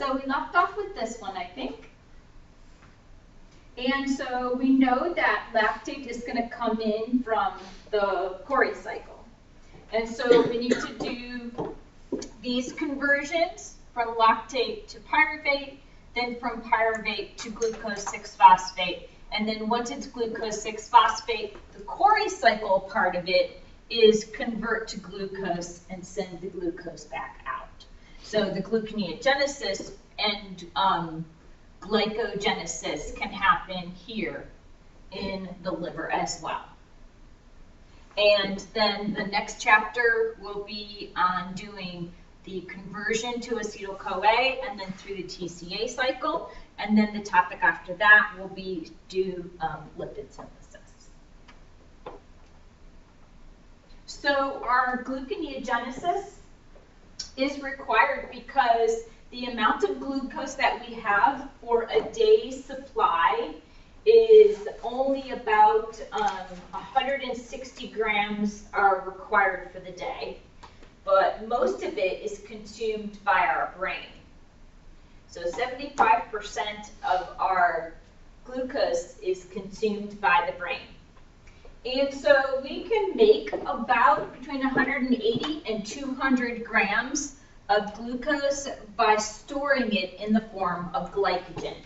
So we left off with this one, I think. And so we know that lactate is going to come in from the Cori cycle. And so we need to do these conversions from lactate to pyruvate, then from pyruvate to glucose 6-phosphate. And then once it's glucose 6-phosphate, the Cori cycle part of it is convert to glucose and send the glucose back out. So the gluconeogenesis and glycogenesis can happen here in the liver as well. And then the next chapter will be on doing the conversion to acetyl-CoA and then through the TCA cycle. And then the topic after that will be lipid synthesis. So our gluconeogenesis is required because the amount of glucose that we have for a day's supply is only about 160 grams are required for the day, but most of it is consumed by our brain. So 75% of our glucose is consumed by the brain. And so we can make about between 180 and 200 grams of glucose by storing it in the form of glycogen.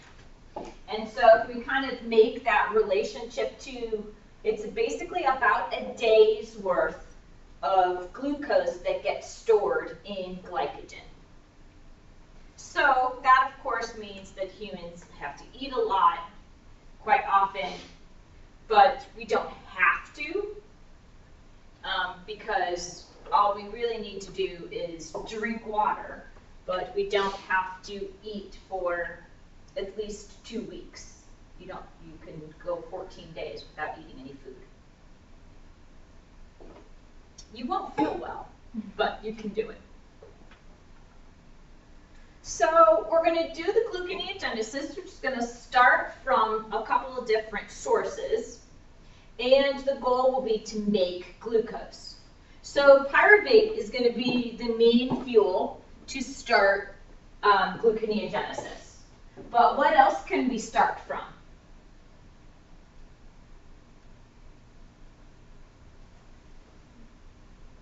And so if we kind of make that relationship to, it's basically about a day's worth of glucose that gets stored in glycogen. So that, of course, means that humans have to eat a lot quite often, but we don't have to because all we really need to do is drink water, but we don't have to eat for at least 2 weeks. You can go 14 days without eating any food. You won't feel well, but you can do it. So we're going to do the gluconeogenesis. We're just going to start from a couple of different sources, and the goal will be to make glucose. So pyruvate is going to be the main fuel to start gluconeogenesis. But what else can we start from?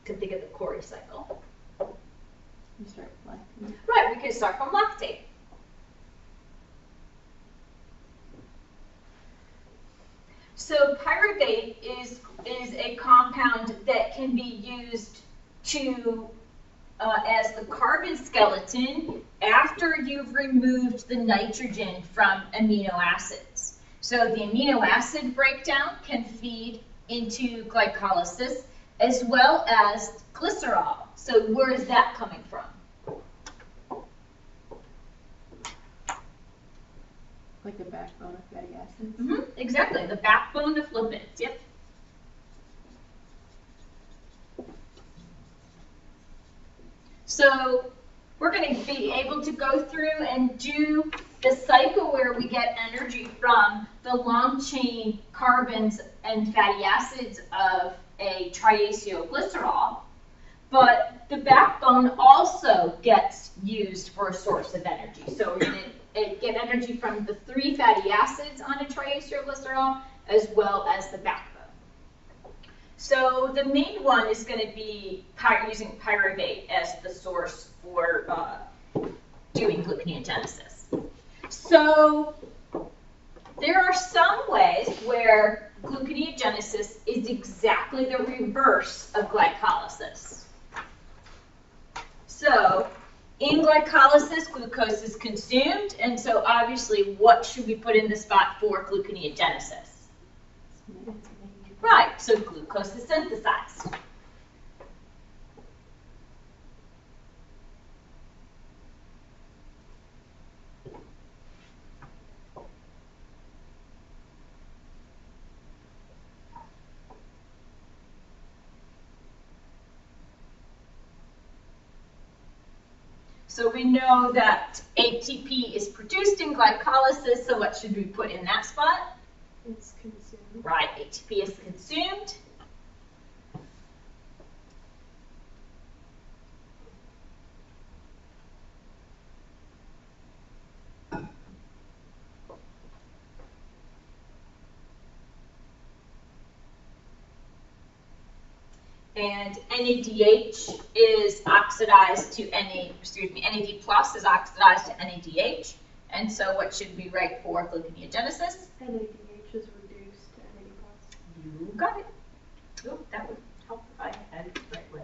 To think of the Cori cycle. You start with lactate. Right, we can start from lactate. So pyruvate is a compound that can be used to as the carbon skeleton after you've removed the nitrogen from amino acids. So the amino acid breakdown can feed into glycolysis as well as glycerol. So where is that coming from? Like the backbone of fatty acids? Mm-hmm, exactly, the backbone of lipids, yep. So we're going to be able to go through and do the cycle where we get energy from the long chain carbons and fatty acids of a triacylglycerol, but the backbone also gets used for a source of energy. So we're going to get energy from the 3 fatty acids on a triacylglycerol as well as the backbone. So the main one is going to be using pyruvate as the source for doing gluconeogenesis. So there are some ways where gluconeogenesis is exactly the reverse of glycolysis. So in glycolysis, glucose is consumed, and so obviously what should we put in the spot for gluconeogenesis? Right, so glucose is synthesized. So we know that ATP is produced in glycolysis, so what should we put in that spot? It's consumed. Right, ATP is consumed. And NADH is oxidized to NAD plus is oxidized to NADH. And so what should we write for gluconeogenesis? NADH is reduced to NAD plus. You got it. Oh, that would help if I had it the right way.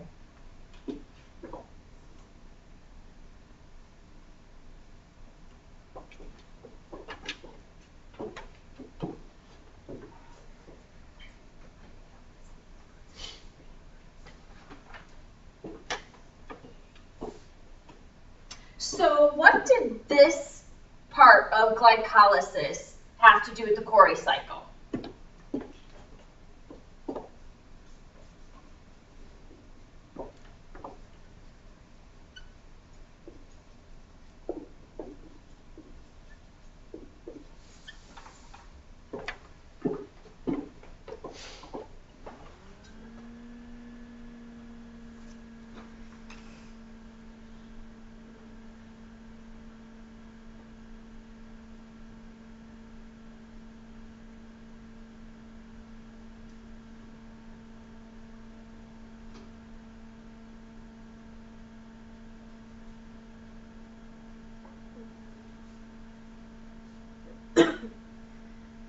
So what did this part of glycolysis have to do with the Cori cycle?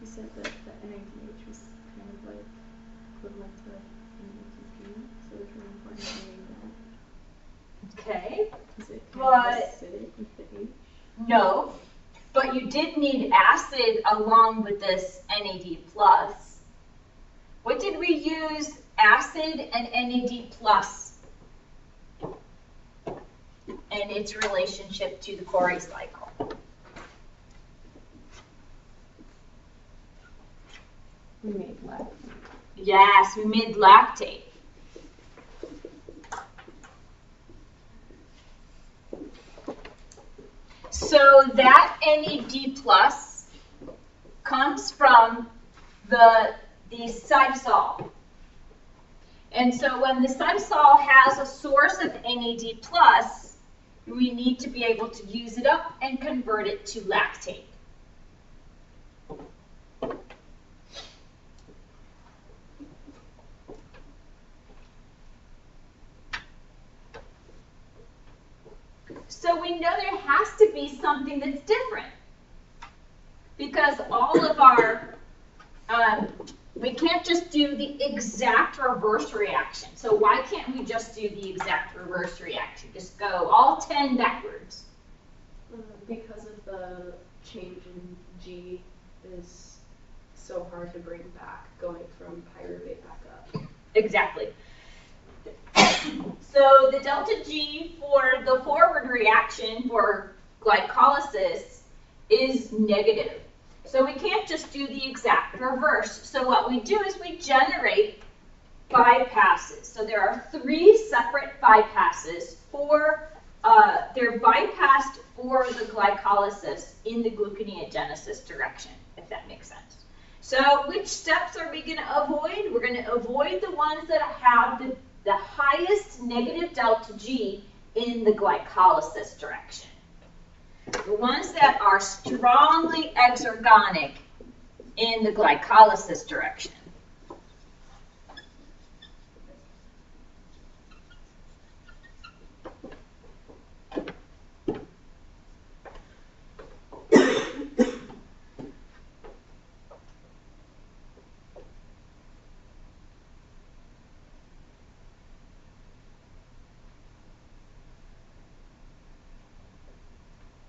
You said that the NADH was kind of like equivalent to ATP, so it's really important to name that. Okay. Is it kind of acidic with the H? No, but you did need acid along with this NAD plus. What did we use acid and NAD plus and its relationship to the Cori cycle? We made lactate. Yes, we made lactate. So that NAD plus comes from the cytosol. And so when the cytosol has a source of NAD plus, we need to be able to use it up and convert it to lactate. So we know there has to be something that's different because all of our, we can't just do the exact reverse reaction. So why can't we just do the exact reverse reaction? Just go all 10 backwards. Because of the change in G is so hard to bring back, going from pyruvate back up. Exactly. So the delta G for the forward reaction for glycolysis is negative. So we can't just do the exact reverse. So what we do is we generate bypasses. So there are 3 separate bypasses for, they're bypassed for the glycolysis in the gluconeogenesis direction, if that makes sense. So which steps are we going to avoid? We're going to avoid the ones that have the highest negative delta G in the glycolysis direction. The ones that are strongly exergonic in the glycolysis direction.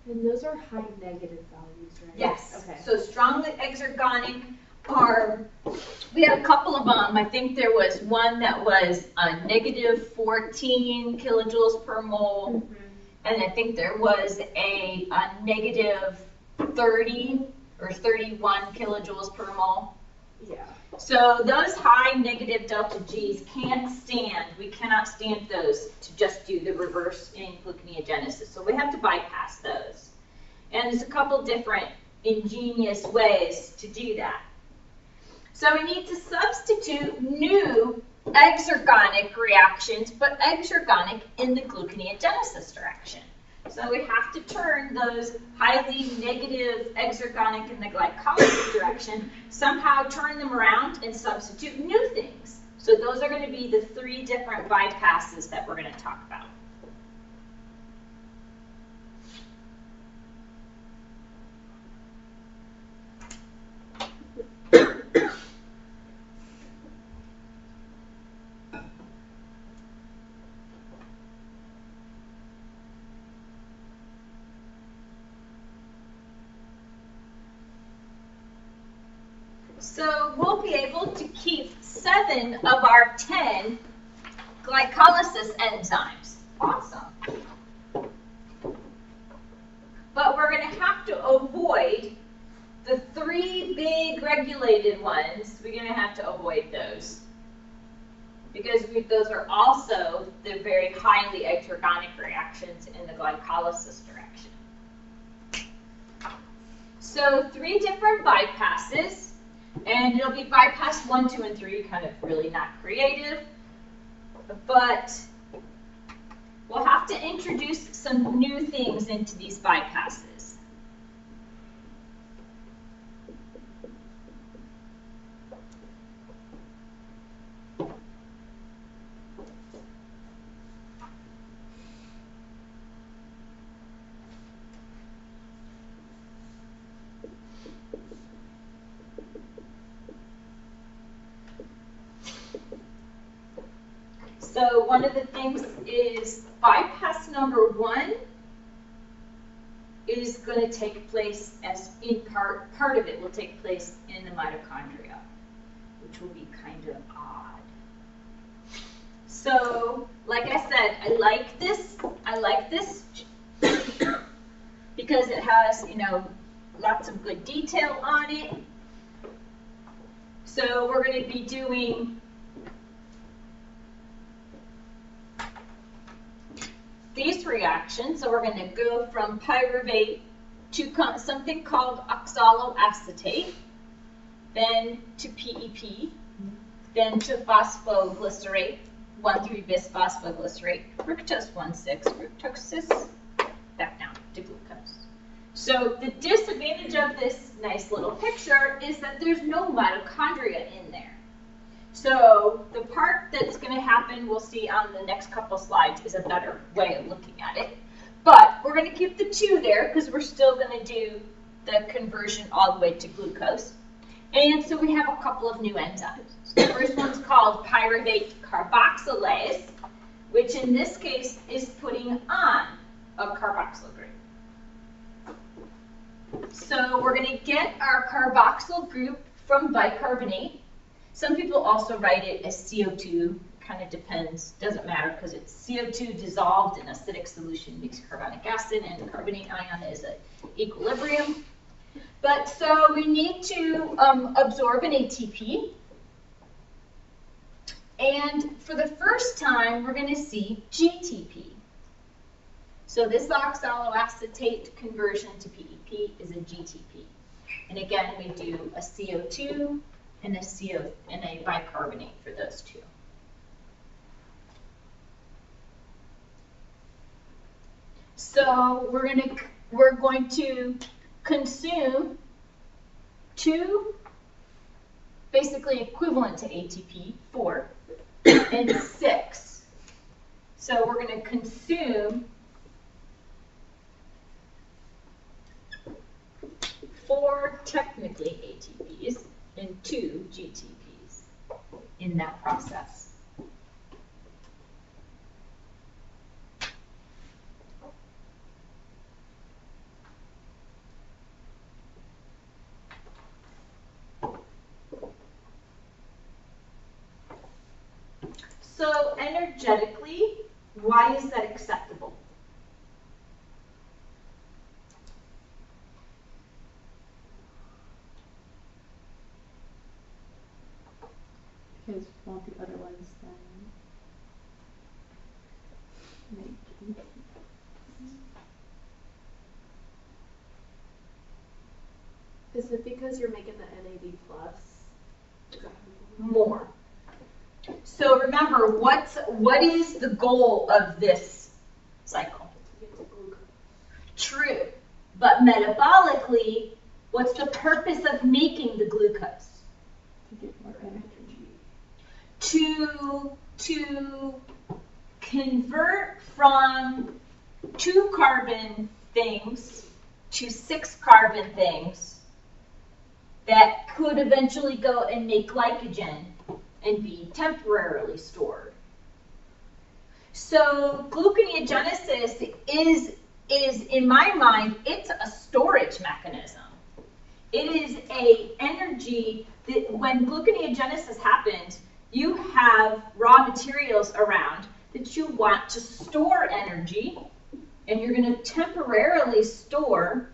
And those are high negative values, right? Yes. Okay. So strongly exergonic are, we had a couple of them. I think there was one that was a negative 14 kilojoules per mole. Mm-hmm. And I think there was a negative 30 or 31 kilojoules per mole. Yeah. So those high negative delta Gs can't stand, we cannot stand those to just do the reverse in gluconeogenesis. So we have to bypass those. And there's a couple different ingenious ways to do that. So we need to substitute new exergonic reactions, but exergonic in the gluconeogenesis direction. So we have to turn those highly negative exergonic in the glycolysis direction, somehow turn them around and substitute new things. So those are going to be the 3 different bypasses that we're going to talk about. So we'll be able to keep 7 of our 10 glycolysis enzymes. Awesome. But we're going to have to avoid the 3 big regulated ones. We're going to have to avoid those because those are also the very highly exergonic reactions in the glycolysis direction. So 3 different bypasses. And it'll be bypass 1, 2, and 3, kind of really not creative. But we'll have to introduce some new things into these bypasses. So one of the things is bypass number 1 is going to take place as in part of it will take place in the mitochondria, which will be kind of odd. So, like I said, I like this because it has, lots of good detail on it. So we're going to be doing these reactions. So we're going to go from pyruvate to something called oxaloacetate, then to PEP, then to phosphoglycerate, 1,3-bisphosphoglycerate, fructose 1,6, fructosis, back down to glucose. So the disadvantage of this nice little picture is that there's no mitochondria in there. So the part that's going to happen, we'll see on the next couple slides, is a better way of looking at it. But we're going to keep the 2 there because we're still going to do the conversion all the way to glucose. And so we have a couple of new enzymes. So the first one's called pyruvate carboxylase, which in this case is putting on a carboxyl group. So we're going to get our carboxyl group from bicarbonate. Some people also write it as CO2, kind of depends, doesn't matter because it's CO2 dissolved in acidic solution makes carbonic acid and the carbonate ion is at equilibrium. But so we need to absorb an ATP. And for the first time, we're going to see GTP. So this oxaloacetate conversion to PEP is a GTP. And again, we do a CO2 and a bicarbonate for those 2. So we're going to consume 2 basically equivalent to ATP, 4, and 6. So we're going to consume 4 technically ATPs and 2 GTPs in that process. So energetically, why is that acceptable? Because won't the other ones then make Is it because you're making the NAD plus? More. So remember, what is the goal of this cycle? True. But metabolically, what's the purpose of making the glucose? to get more energy? to convert from 2 carbon things to 6 carbon things that could eventually go and make glycogen and be temporarily stored. So gluconeogenesis is in my mind, it's a storage mechanism. It is a energy that when gluconeogenesis happens, you have raw materials around that you want to store energy, and you're going to temporarily store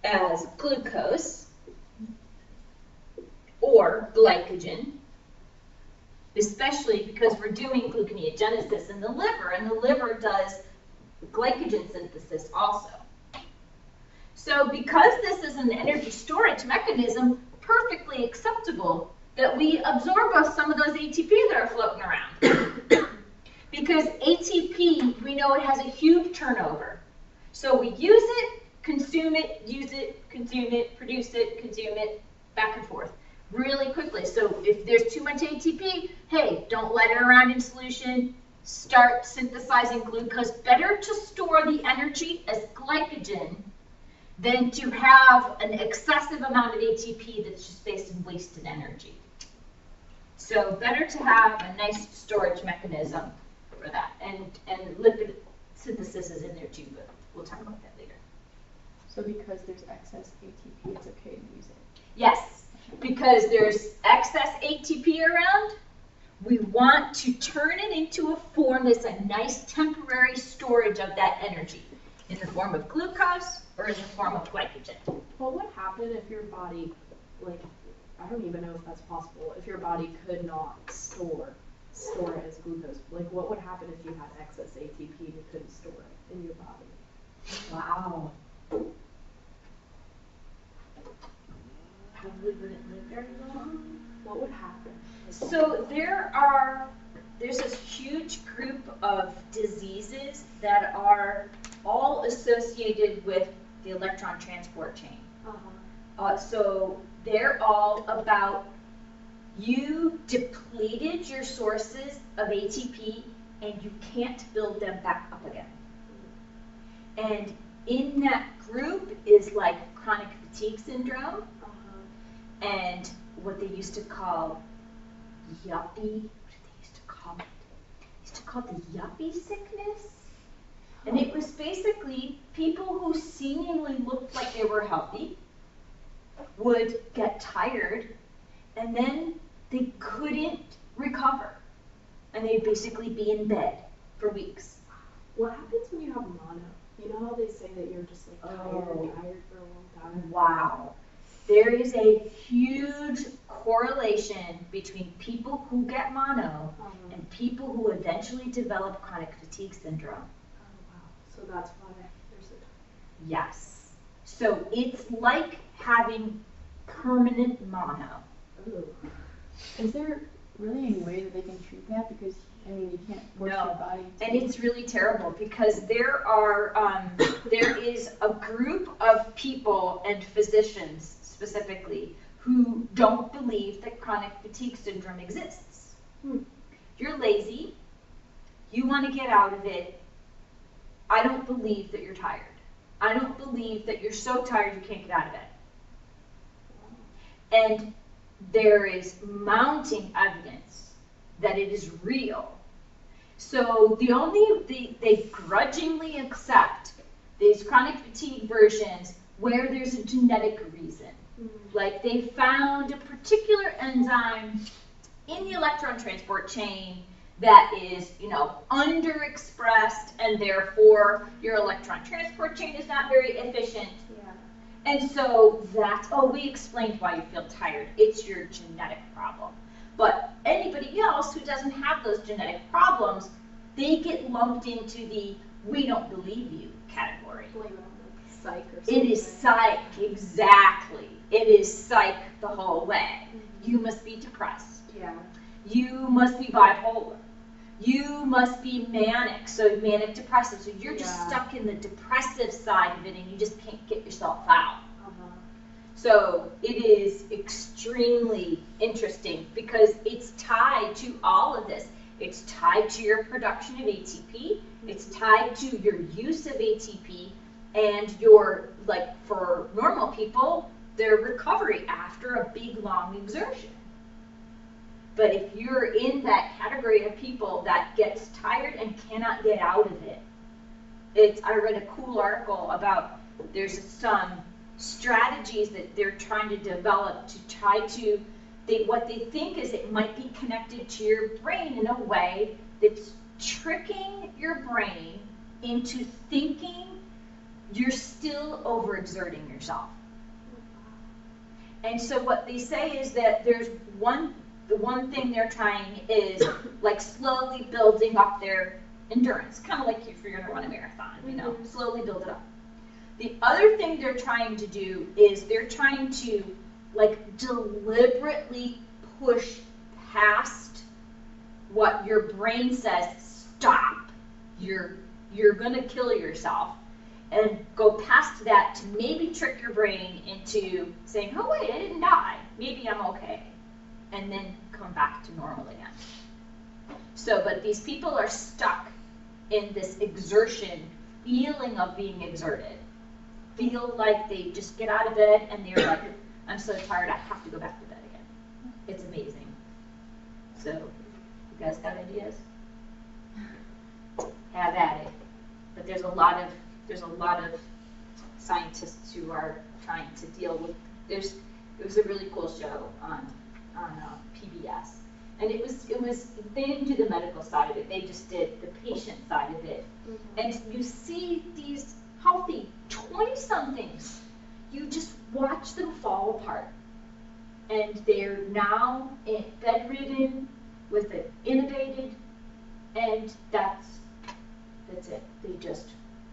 as glucose or glycogen, especially because we're doing gluconeogenesis in the liver, and the liver does glycogen synthesis also. So because this is an energy storage mechanism, perfectly acceptable that we absorb some of those ATP that are floating around. Because ATP, we know it has a huge turnover. So we use it, consume it, use it, consume it, produce it, consume it, back and forth really quickly. So if there's too much ATP, hey, don't let it around in solution. Start synthesizing glucose. Better to store the energy as glycogen than to have an excessive amount of ATP that's just based in wasted energy. So better to have a nice storage mechanism for that. And lipid synthesis is in there too, but we'll talk about that later. So because there's excess ATP, it's okay to use it? Yes, because there's excess ATP around, we want to turn it into a form that's a nice temporary storage of that energy in the form of glucose or in the form of glycogen. What would happen if your body, like, I don't even know if that's possible, if your body could not store it as glucose? Like, what would happen if you had excess ATP and you couldn't store it in your body? Wow. Probably wouldn't live very long. What would happen? So there's this huge group of diseases that are all associated with the electron transport chain. So they're all about you depleted your sources of ATP and you can't build them back up again. And in that group is like chronic fatigue syndrome and what they used to call yuppie, what did they used to call it? They used to call it the yuppie sickness. And it was basically people who seemingly looked like they were healthy would get tired and then they couldn't recover. And they'd basically be in bed for weeks. What happens when you have mono? You know how they say that you're just like tired for a long time? Wow. There is a huge correlation between people who get mono and people who eventually develop chronic fatigue syndrome. Oh, wow. So that's why there's a... Yes. So it's like having permanent mono. Ooh. Is there really any way that they can treat that? Because, I mean, you can't force your body to... And it's really terrible because there is a group of people and physicians specifically who don't believe that chronic fatigue syndrome exists. You're lazy, you want to get out of it. I don't believe that you're tired. I don't believe that you're so tired you can't get out of it. And there is mounting evidence that it is real. So they grudgingly accept these chronic fatigue versions where there's a genetic reason. Like they found a particular enzyme in the electron transport chain that is, underexpressed, and therefore your electron transport chain is not very efficient. Yeah. And so we explained why you feel tired. It's your genetic problem. But anybody else who doesn't have those genetic problems, they get lumped into the we don't believe you category. Blame it on psych or something. It is psych, exactly. It is psych the whole way. You must be depressed. Yeah. You must be bipolar. You must be manic, so manic depressive. So you're just stuck in the depressive side of it and you just can't get yourself out. So it is extremely interesting because it's tied to all of this. It's tied to your production of ATP. It's tied to your use of ATP and your, like for normal people, their recovery after a big, long exertion. But if you're in that category of people that gets tired and cannot get out of it, I read a cool article about there's some strategies that they're trying to develop to try to, what they think is it might be connected to your brain in a way that's tricking your brain into thinking you're still overexerting yourself. And so what they say is that there's the one thing they're trying is like slowly building up their endurance, kind of like if you're gonna run a marathon, you know, slowly build it up. The other thing they're trying to do is they're trying to like deliberately push past what your brain says, stop, you're gonna kill yourself, and go past that to maybe trick your brain into saying, oh wait, I didn't die, maybe I'm okay, and then come back to normal again. So, but these people are stuck in this exertion, feeling of being exerted, feel like they just get out of bed and they're like, I'm so tired, I have to go back to bed again. It's amazing. So, you guys got ideas? Have at it. But there's a lot of scientists who are trying to deal with. It was a really cool show on PBS, and it was they didn't do the medical side of it. They just did the patient side of it. And you see these healthy 20-somethings, you just watch them fall apart, and they're now bedridden with it intubated, and that's it. They just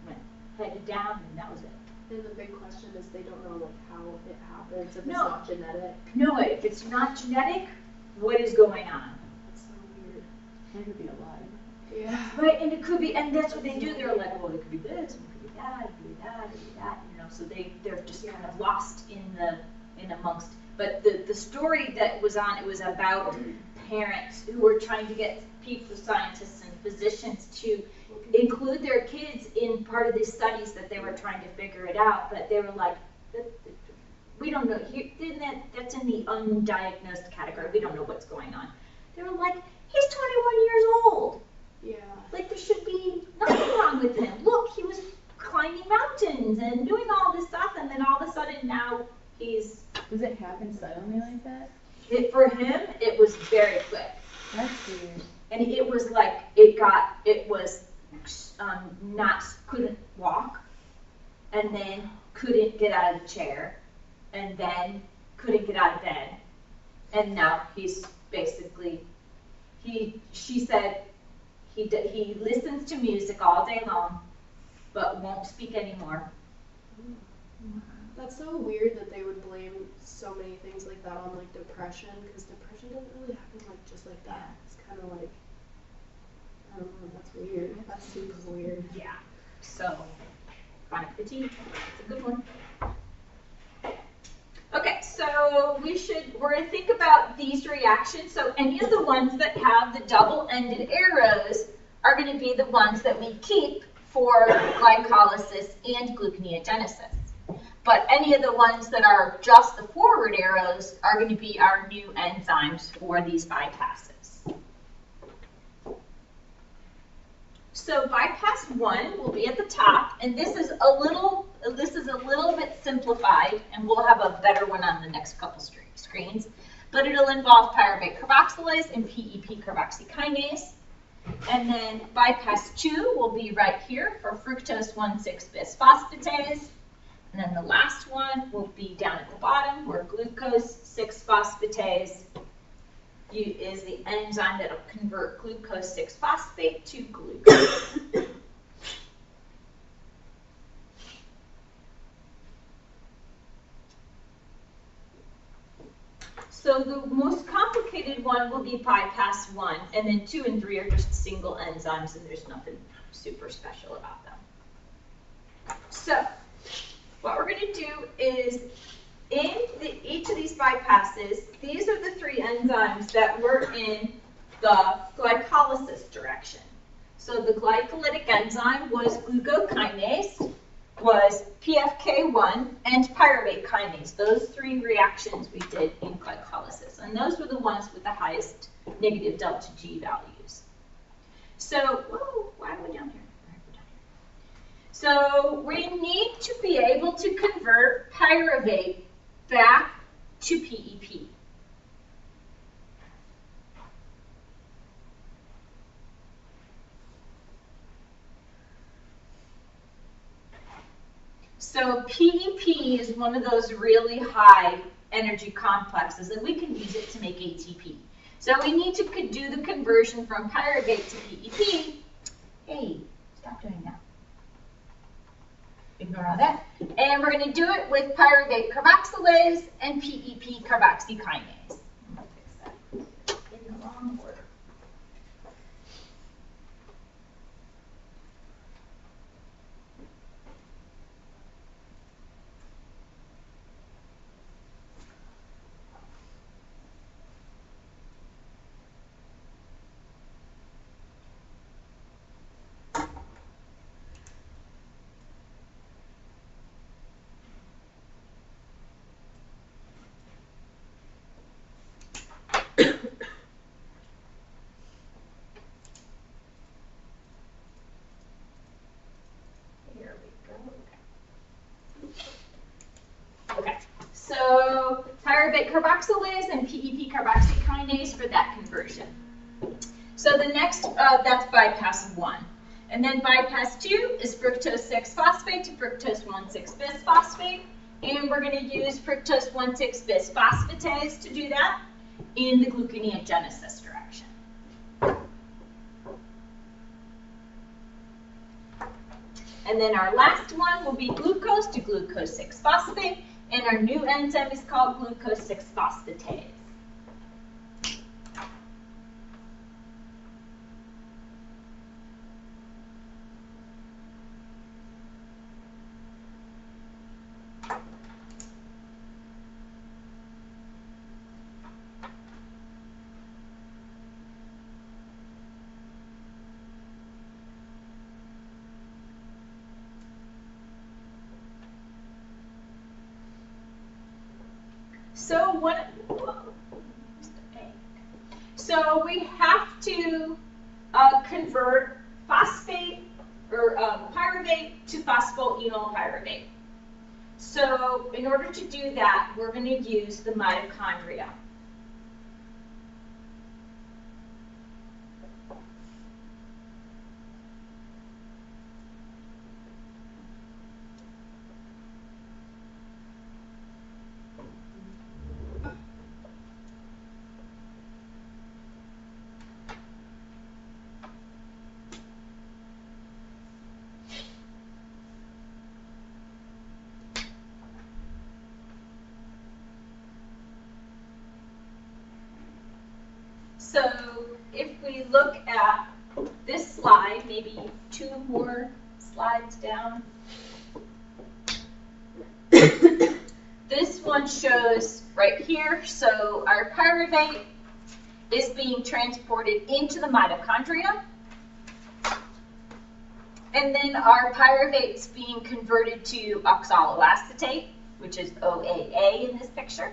went headed down, and that was it. And the big question is they don't know like how it happens if it's No. not genetic. No, if it's not genetic, what is going on? That's so weird. It could be alive. Yeah. Right, and it could be, and that's what they do. They're like, well, it could be this, and it could be that, it could be that, it could be that, you know. So they're just kind of lost in amongst. But the story that was on, it was about parents who were trying to get people, scientists and physicians to include their kids in part of these studies that they were trying to figure it out. But they were like, we don't know. That's in the undiagnosed category. We don't know what's going on. They were like, he's 21 years old. Yeah. Like, there should be nothing wrong with him. Look, he was climbing mountains and doing all this stuff, and then all of a sudden now he's... Does it happen suddenly like that? For him, it was very quick. That's weird. And it was like, couldn't walk, and then couldn't get out of the chair, and then couldn't get out of bed, and now he's basically, she said, he listens to music all day long, but won't speak anymore. That's so weird that they would blame so many things like that on like depression, because depression doesn't really happen like just like that. It's kind of like, I don't know, that's weird. That's super weird. Yeah. So, chronic fatigue, it's a good one. Okay, so we're going to think about these reactions. So any of the ones that have the double-ended arrows are going to be the ones that we keep for glycolysis and gluconeogenesis. But any of the ones that are just the forward arrows are going to be our new enzymes for these bypasses. So bypass 1 will be at the top, and this is a little bit simplified, and we'll have a better one on the next couple screens. But it'll involve pyruvate carboxylase and PEP carboxykinase. And then bypass 2 will be right here for fructose 1,6-bisphosphatase. And then the last one will be down at the bottom where glucose 6-phosphatase is the enzyme that will convert glucose 6-phosphate to glucose. So the most complicated one will be bypass 1, and then 2 and 3 are just single enzymes, and there's nothing super special about them. So what we're going to do is in each of these bypasses, these are the three enzymes that were in the glycolysis direction. So the glycolytic enzyme was glucokinase, was PFK1, and pyruvate kinase. Those three reactions we did in glycolysis. And those were the ones with the highest negative delta G values. So, whoa, why are we down here? So we need to be able to convert pyruvate back to PEP. So PEP is one of those really high energy complexes, and we can use it to make ATP. So we need to do the conversion from pyruvate to PEP. Hey, stop doing that. Ignore all that. And we're going to do it with pyruvate carboxylase and PEP carboxykinase. I'm going to fix that in the wrong order. So pyruvate carboxylase and PEP carboxykinase for that conversion. So the next, that's bypass 1. And then bypass 2 is fructose 6-phosphate to fructose 1,6-bisphosphate. And we're going to use fructose 1,6-bisphosphatase to do that in the gluconeogenesis direction. And then our last one will be glucose to glucose 6-phosphate. And our new enzyme is called glucose 6-phosphatase. So we have to convert phosphate or pyruvate to phosphoenolpyruvate. So in order to do that, we're going to use the mitochondria. So if we look at this slide, maybe 2 more slides down. This one shows right here, so our pyruvate is being transported into the mitochondria. And then our pyruvate's being converted to oxaloacetate, which is OAA in this picture.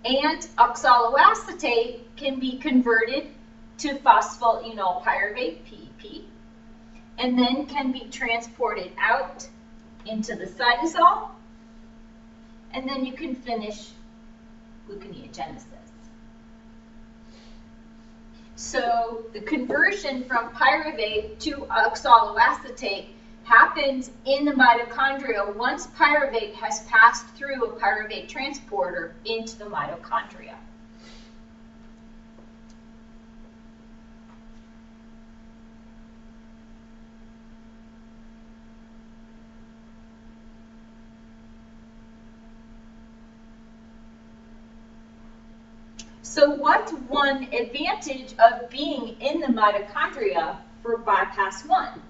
And oxaloacetate can be converted to phosphoenolpyruvate, PEP, and then can be transported out into the cytosol, and then you can finish gluconeogenesis. So the conversion from pyruvate to oxaloacetate happens in the mitochondria once pyruvate has passed through a pyruvate transporter into the mitochondria. So what's one advantage of being in the mitochondria for bypass 1?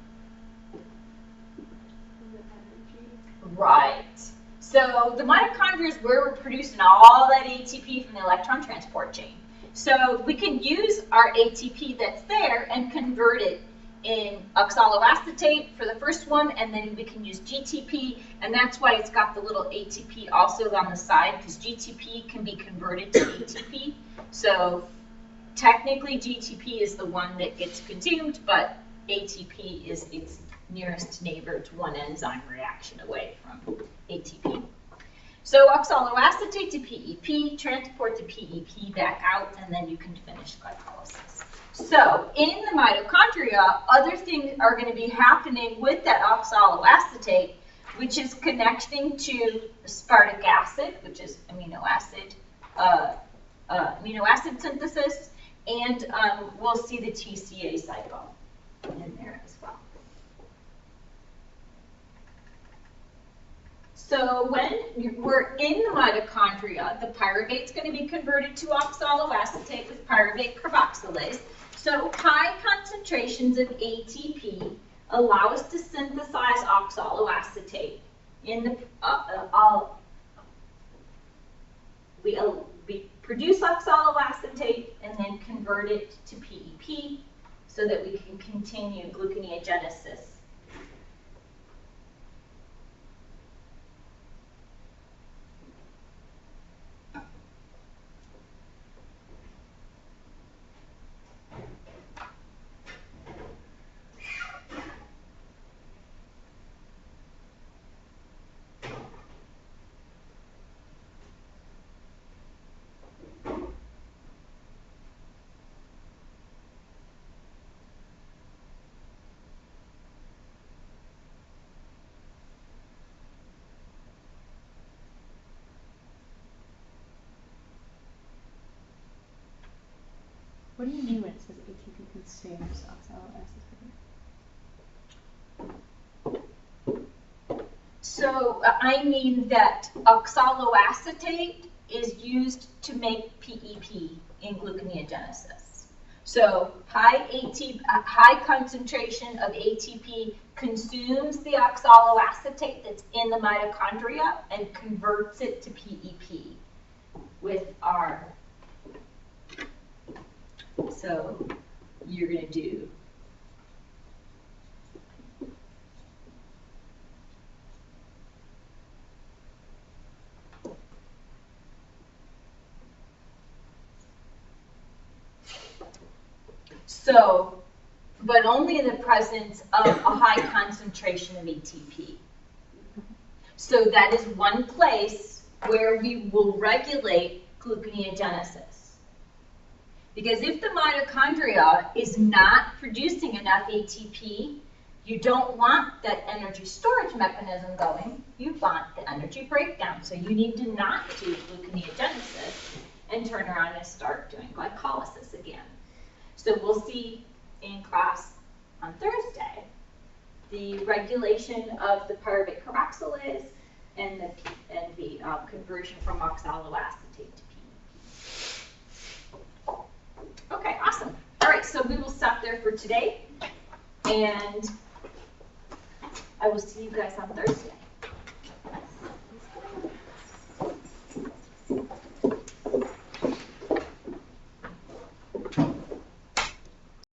Right. So the mitochondria is where we're producing all that ATP from the electron transport chain. So we can use our ATP that's there and convert it in oxaloacetate for the first one, and then we can use GTP, and that's why it's got the little ATP also on the side, because GTP can be converted to ATP. So technically GTP is the one that gets consumed, but ATP is its nearest neighbor. It's one enzyme reaction away from ATP. So oxaloacetate to PEP, transport to PEP back out, and then you can finish glycolysis. So in the mitochondria, other things are going to be happening with that oxaloacetate, which is connecting to aspartic acid, which is amino acid synthesis, and we'll see the TCA cycle in there as well. So when we're in the mitochondria, the pyruvate's going to be converted to oxaloacetate with pyruvate carboxylase. So high concentrations of ATP allow us to synthesize oxaloacetate. We produce oxaloacetate and then convert it to PEP so that we can continue gluconeogenesis. What do you mean when it says ATP consumes oxaloacetate? So I mean that oxaloacetate is used to make PEP in gluconeogenesis. So high concentration of ATP consumes the oxaloacetate that's in the mitochondria and converts it to PEP with our. So you're going to do so, but only in the presence of a high concentration of ATP. So that is one place where we will regulate gluconeogenesis. Because if the mitochondria is not producing enough ATP, you don't want that energy storage mechanism going, you want the energy breakdown. So you need to not do gluconeogenesis and turn around and start doing glycolysis again. So we'll see in class on Thursday the regulation of the pyruvate carboxylase and the conversion from oxaloacetate to PEP. Okay, awesome. All right, so we will stop there for today, and I will see you guys on Thursday.